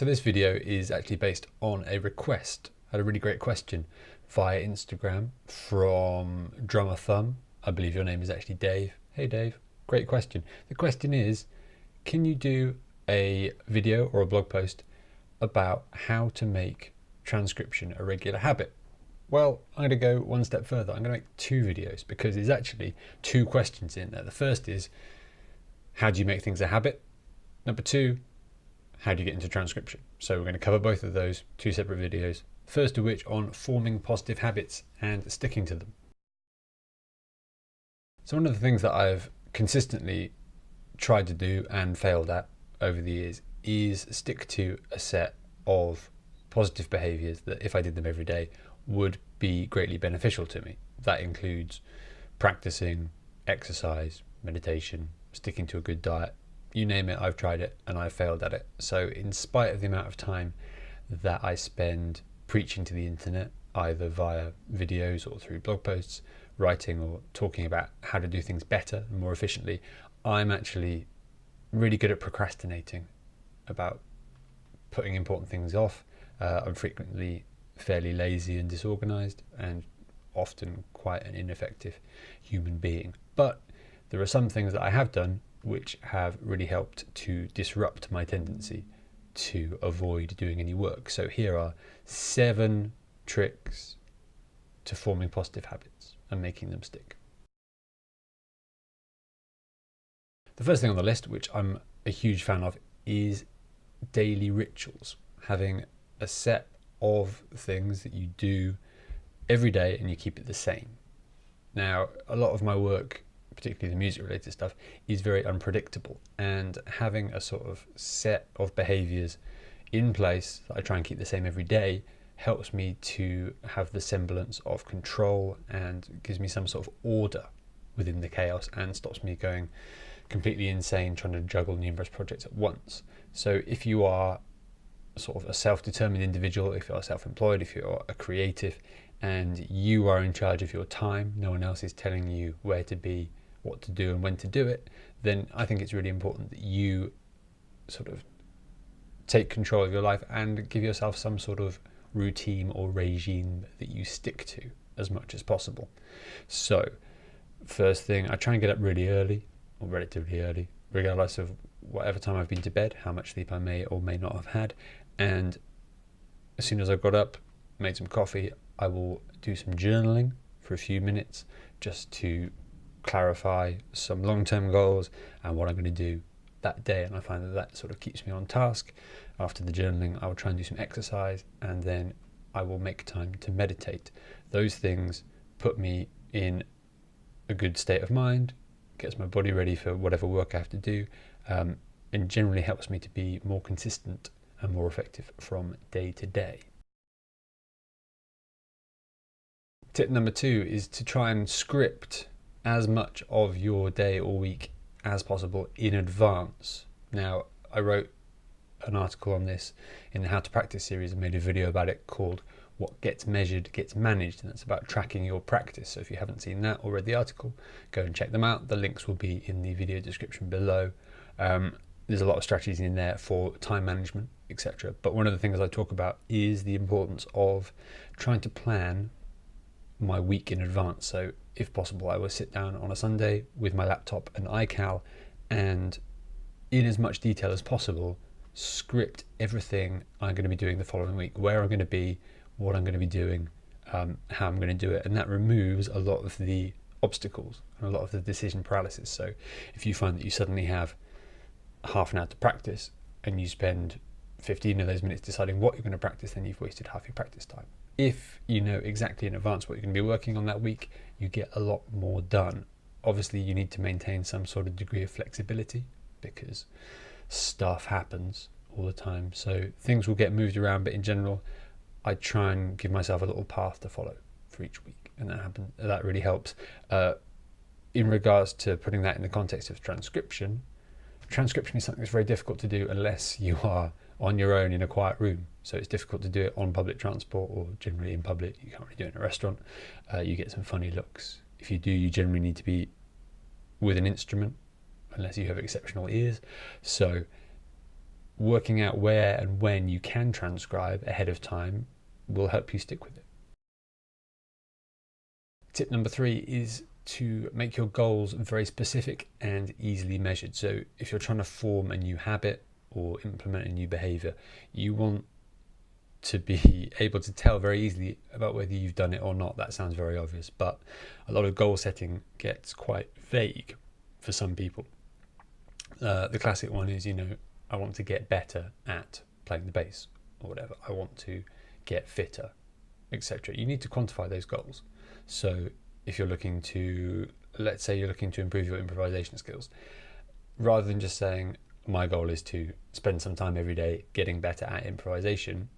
So this video is actually based on a request. I had a really great question via Instagram from Drummer Thumb. I believe your name is actually Dave. Hey Dave, great question. The question is, can you do a video or a blog post about how to make transcription a regular habit? Well, I'm going to go one step further. I'm going to make two videos because there's actually two questions in there. The first is, how do you make things a habit? Number two, how do you get into transcription? So we're going to cover both of those, two separate videos. First of which on forming positive habits and sticking to them. So one of the things that I've consistently tried to do and failed at over the years is stick to a set of positive behaviors that if I did them every day would be greatly beneficial to me. That includes practicing exercise, meditation, sticking to a good diet. You name it, I've tried it and I've failed at it. So in spite of the amount of time that I spend preaching to the internet, either via videos or through blog posts, writing or talking about how to do things better and more efficiently, I'm actually really good at procrastinating, about putting important things off. I'm frequently fairly lazy and disorganized and often quite an ineffective human being. But there are some things that I have done which have really helped to disrupt my tendency to avoid doing any work. So here are 7 tricks to forming positive habits and making them stick. The first thing on the list, which I'm a huge fan of, is daily rituals. Having a set of things that you do every day and you keep it the same. Now, a lot of my work, particularly the music related stuff, is very unpredictable, and having a sort of set of behaviors in place that I try and keep the same every day helps me to have the semblance of control and gives me some sort of order within the chaos and stops me going completely insane trying to juggle numerous projects at once. So if you are sort of a self-determined individual, if you're self-employed, if you're a creative and you are in charge of your time, no one else is telling you where to be, what to do and when to do it, then I think it's really important that you sort of take control of your life and give yourself some sort of routine or regime that you stick to as much as possible. So first thing, I try and get up really early or relatively early, regardless of whatever time I've been to bed, how much sleep I may or may not have had. And as soon as I got up, made some coffee, I will do some journaling for a few minutes just to clarify some long-term goals and what I'm going to do that day. And I find that that sort of keeps me on task. After the journaling, I will try and do some exercise, and then I will make time to meditate. Those things put me in a good state of mind, gets my body ready for whatever work I have to do, and generally helps me to be more consistent and more effective from day to day. Tip number 2 is to try and script as much of your day or week as possible in advance. Now, I wrote an article on this in the How to Practice series and made a video about it called What Gets Measured Gets Managed, and it's about tracking your practice. So if you haven't seen that or read the article, go and check them out. The links will be in the video description below. There's a lot of strategies in there for time management, etc. But one of the things I talk about is the importance of trying to plan my week in advance. So if possible, I will sit down on a Sunday with my laptop and iCal and in as much detail as possible script everything I'm going to be doing the following week, where I'm going to be, what I'm going to be doing, how I'm going to do it. And that removes a lot of the obstacles and a lot of the decision paralysis. So if you find that you suddenly have half an hour to practice and you spend 15 of those minutes deciding what you're going to practice, then you've wasted half your practice time. If you know exactly in advance what you're going to be working on that week, you get a lot more done. Obviously, you need to maintain some sort of degree of flexibility because stuff happens all the time. So things will get moved around, but in general, I try and give myself a little path to follow for each week, and that really helps. In regards to putting that in the context of transcription is something that's very difficult to do unless you are on your own in a quiet room. So it's difficult to do it on public transport or generally in public. You can't really do it in a restaurant. You get some funny looks. If you do, you generally need to be with an instrument unless you have exceptional ears. So working out where and when you can transcribe ahead of time will help you stick with it. Tip number 3 is to make your goals very specific and easily measured. So if you're trying to form a new habit or implement a new behavior, you want to be able to tell very easily about whether you've done it or not. That sounds very obvious, but a lot of goal setting gets quite vague for some people. The classic one is, I want to get better at playing the bass or whatever. I want to get fitter, etc. You need to quantify those goals. So if you're looking to, let's say you're looking to improve your improvisation skills, rather than just saying, my goal is to spend some time every day getting better at improvisation,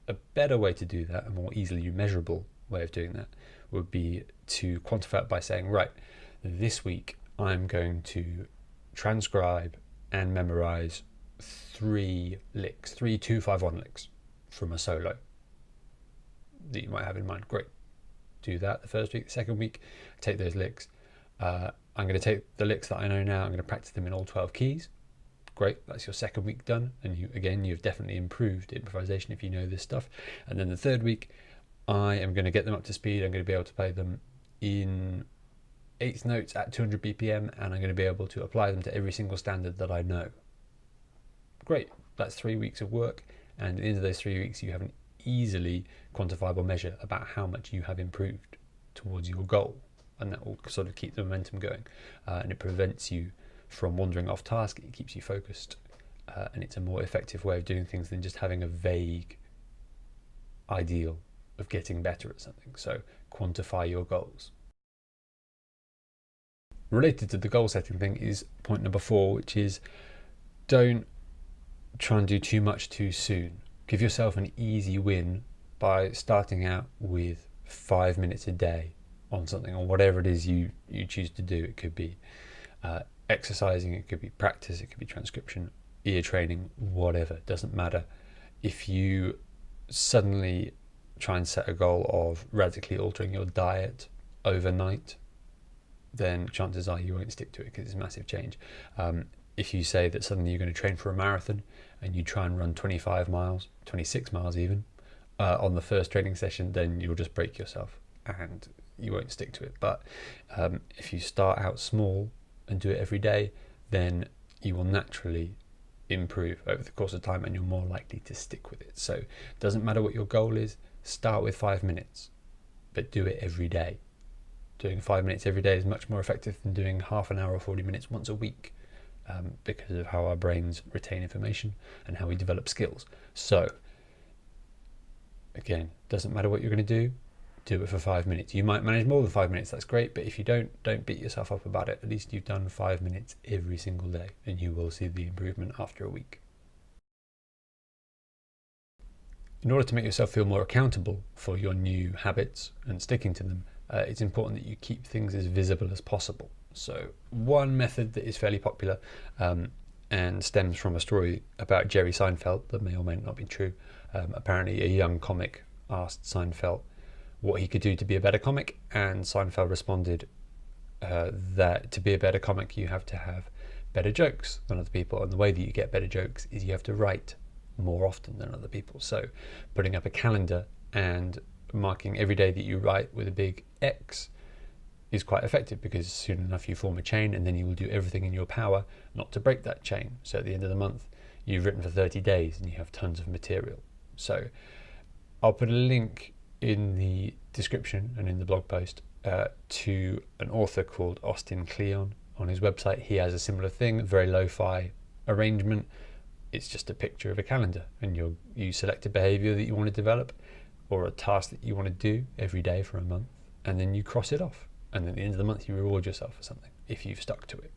a better way to do that, a more easily measurable way of doing that, would be to quantify it by saying, right, this week I'm going to transcribe and memorize 3 licks, 3 2-5-1 licks from a solo that you might have in mind. Great. Do that the first week. The second week, take those licks. I'm going to take the licks that I know now, I'm going to practice them in all 12 keys. Great, that's your second week done, and you've definitely improved improvisation if you know this stuff. And then the third week, I am going to get them up to speed. I'm going to be able to play them in 8th notes at 200 BPM, and I'm going to be able to apply them to every single standard that I know. Great, that's 3 weeks of work, and at the end of those 3 weeks, you have an easily quantifiable measure about how much you have improved towards your goal, and that will sort of keep the momentum going, and it prevents you from wandering off task. It keeps you focused, and it's a more effective way of doing things than just having a vague ideal of getting better at something. So quantify your goals. Related to the goal setting thing is point number 4, which is don't try and do too much too soon. Give yourself an easy win by starting out with 5 minutes a day on something, or whatever it is you choose to do. It could be exercising, it could be practice, it could be transcription, ear training, whatever, it doesn't matter. If you suddenly try and set a goal of radically altering your diet overnight, then chances are you won't stick to it because it's a massive change. If you say that suddenly you're going to train for a marathon and you try and run 25 miles, 26 miles even, on the first training session, then you'll just break yourself and you won't stick to it. But if you start out small and do it every day, then you will naturally improve over the course of time and you're more likely to stick with it. So it doesn't matter what your goal is, start with 5 minutes, but do it every day. Doing 5 minutes every day is much more effective than doing half an hour or 40 minutes once a week, because of how our brains retain information and how we develop skills. So again, doesn't matter what you're going to do it for 5 minutes. You might manage more than 5 minutes, that's great, but if you don't beat yourself up about it. At least you've done 5 minutes every single day and you will see the improvement after a week. In order to make yourself feel more accountable for your new habits and sticking to them, it's important that you keep things as visible as possible. So one method that is fairly popular and stems from a story about Jerry Seinfeld that may or may not be true. Apparently a young comic asked Seinfeld what he could do to be a better comic, and Seinfeld responded that to be a better comic you have to have better jokes than other people, and the way that you get better jokes is you have to write more often than other people. So putting up a calendar and marking every day that you write with a big X is quite effective, because soon enough you form a chain and then you will do everything in your power not to break that chain. So at the end of the month you've written for 30 days and you have tons of material. So I'll put a link in the description and in the blog post to an author called Austin Kleon. On his website he has a similar thing, a very lo-fi arrangement. It's just a picture of a calendar, and you select a behavior that you want to develop or a task that you want to do every day for a month, and then you cross it off, and then at the end of the month you reward yourself for something if you've stuck to it.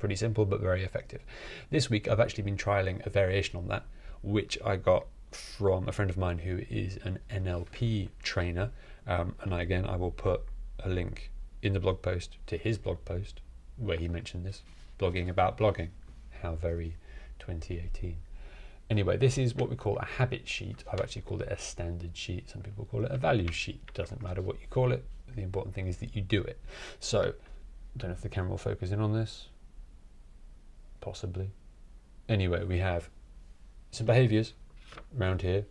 Pretty simple but very effective. This week I've actually been trialing a variation on that, which I got from a friend of mine who is an NLP trainer, and I will put a link in the blog post to his blog post where he mentioned this, blogging about blogging. How very 2018. Anyway, this is what we call a habit sheet. I've actually called it a standard sheet. Some people call it a value sheet. Doesn't matter what you call it. The important thing is that you do it. So, I don't know if the camera will focus in on this. Possibly. Anyway, we have some behaviors around here.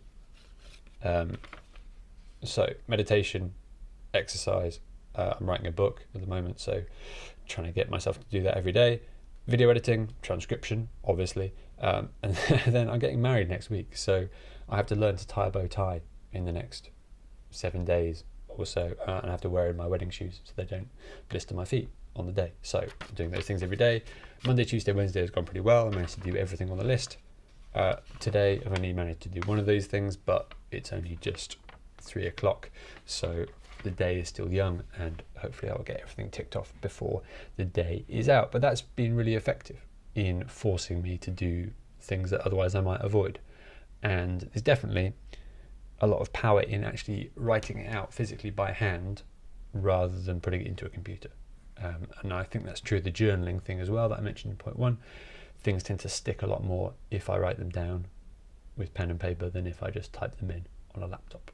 So meditation, exercise. I'm writing a book at the moment, so trying to get myself to do that every day. Video editing, transcription, obviously. And then I'm getting married next week, so I have to learn to tie a bow tie in the next 7 days or so, and I have to wear in my wedding shoes so they don't blister my feet on the day. So I'm doing those things every day. Monday, Tuesday, Wednesday has gone pretty well. I managed to do everything on the list. Today I've only managed to do one of those things, but it's only just 3 o'clock, so the day is still young, and hopefully I'll get everything ticked off before the day is out. But that's been really effective in forcing me to do things that otherwise I might avoid. And there's definitely a lot of power in actually writing it out physically by hand rather than putting it into a computer. And I think that's true of the journaling thing as well that I mentioned in point 1. Things tend to stick a lot more if I write them down with pen and paper than if I just type them in on a laptop.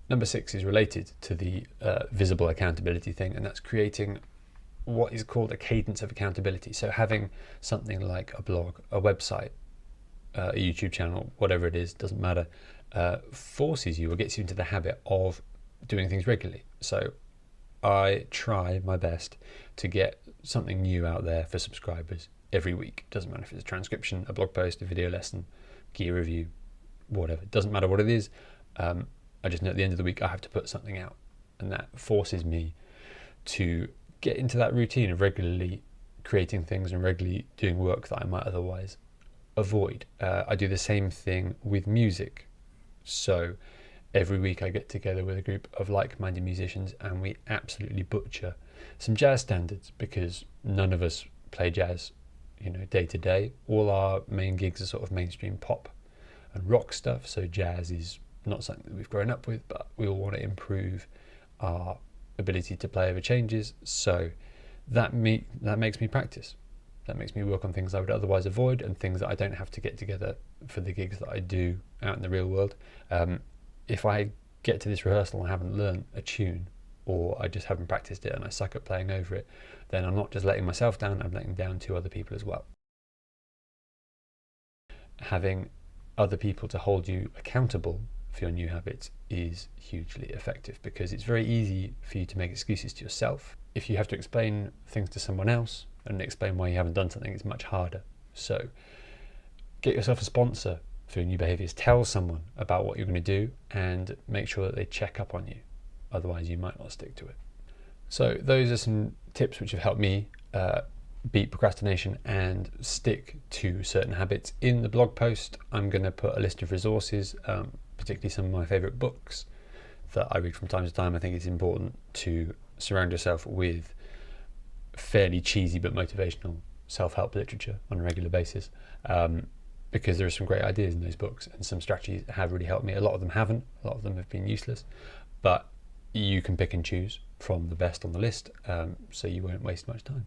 Number 6 is related to the visible accountability thing, and that's creating what is called a cadence of accountability. So having something like a blog, a website, a YouTube channel, whatever it is, doesn't matter, forces you or gets you into the habit of doing things regularly. So I try my best to get something new out there for subscribers every week. Doesn't matter if it's a transcription, a blog post, a video lesson, gear review, whatever. It doesn't matter what it is. I just know at the end of the week I have to put something out, and that forces me to get into that routine of regularly creating things and regularly doing work that I might otherwise avoid. I do the same thing with music. So every week I get together with a group of like-minded musicians and we absolutely butcher some jazz standards, because none of us play jazz, day to day. All our main gigs are sort of mainstream pop and rock stuff, so jazz is not something that we've grown up with, but we all want to improve our ability to play over changes. So that makes me practice. That makes me work on things I would otherwise avoid and things that I don't have to get together for the gigs that I do out in the real world. If I get to this rehearsal and I haven't learned a tune, or I just haven't practiced it and I suck at playing over it, then I'm not just letting myself down, I'm letting down 2 other people as well. Having other people to hold you accountable for your new habits is hugely effective, because it's very easy for you to make excuses to yourself. If you have to explain things to someone else and explain why you haven't done something, it's much harder. So get yourself a sponsor for your new behaviors. Tell someone about what you're going to do and make sure that they check up on you. Otherwise you might not stick to it. So those are some tips which have helped me beat procrastination and stick to certain habits. In the blog post I'm going to put a list of resources, particularly some of my favourite books that I read from time to time. I think it's important to surround yourself with fairly cheesy but motivational self-help literature on a regular basis, because there are some great ideas in those books and some strategies that have really helped me. A lot of them haven't, a lot of them have been useless, but you can pick and choose from the best on the list, so you won't waste much time.